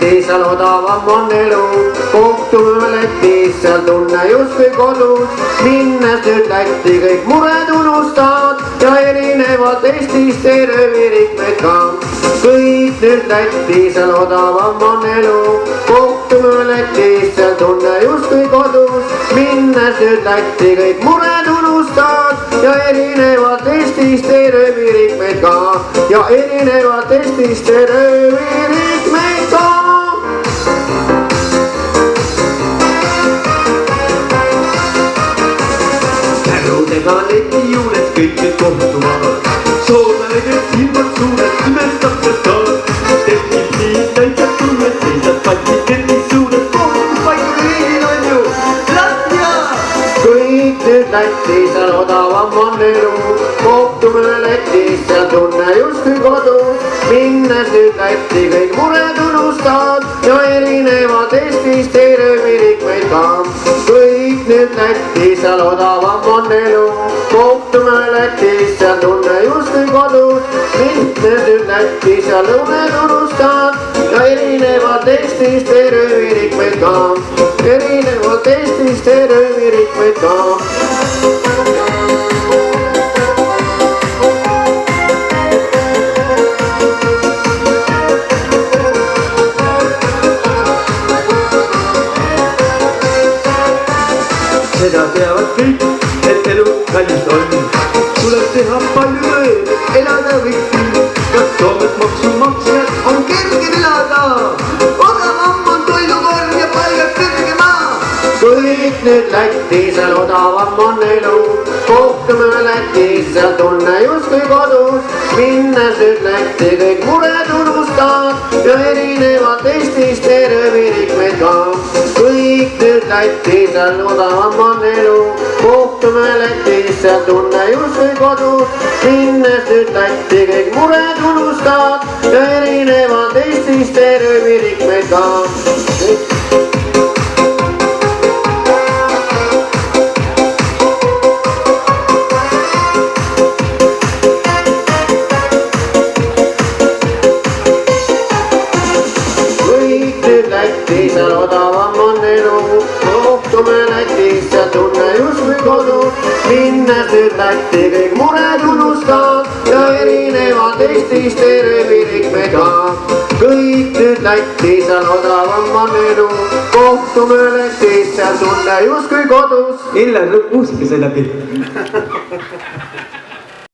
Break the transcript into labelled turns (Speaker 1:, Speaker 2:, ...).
Speaker 1: Lätis, seal odavam on elu. Kohtume Lätis, seal tunne justkui kodus. Minnes nüüd Lätti kõik mured unustad ja erinevalt Eestist ei röövi rikmeid ka. Kõik nüüd Lätis, seal odavam on elu. Kohtume Lätis, seal tunne justkui kodus. Minnes nüüd Lätti kõik mured unustad ja erinevalt Eestist ei röövi rikmeid ka. Ja erinevalt Eestist ei röövi rikmeid ka. Kärudega Läti juures kõik nüüd kohtuvad. Soomlased silmad suured imestab ka taas. Tekib nii täitsa tunnet, seisad patid Lätis suured kohtus paiku riigil on ju Latvia. Kõik nüüd Lätis, seal odavam on elu. Kohtume Lätis, seal tunne justkui kodus. Minnes nüüd Lätti kõik mured unustad ja erinevad Eestist ei röövi rikmeid ka. Kõik nüüd Lätis, seal odavam on elu. Kohtume Lätis, seal tunne justkui kodus. Minnes nüüd Lätti, seal uned unustad ja erinevad Eestist ei röövi rikmeid ka. Erinevalt Eestist ei röövi rikmeid ka. Seda teavad kõik, et elu kallis on. Tuleb teha palju tööd, elada võiksin. Kas Soomes maksumaksjad on kergem elada? Odavam on toidukorv ja paigad kõrge maa. Kõik nüüd Lätis, seal odavam on elu. Kohtume Lätis, seal tunne justkui kodus. Minnes nüüd Lätti kõik mured unustad ja erinevad Eestist ei röövi rikmeid ka. Kõik nüüd Lätis, seal odavam on elu. Kohtume Lätis, seal tunne justkui kodus. Minnes nüüd Lätti kõik mured unustad ja erinevad Eestist ei röövi rikmeid ka. Lätis, seal odavam on elu. Kohtume Lätis, seal tunne justkui kodus. Minnes nüüd Lätti kõik mured unustad ja erinevad Eestist ei röövi rikmeid ka. Kõik nüüd Lätis, seal odavam on elu. Kohtume Lätis, seal tunne justkui kodus.
Speaker 2: Illar, muusiga sai läbi.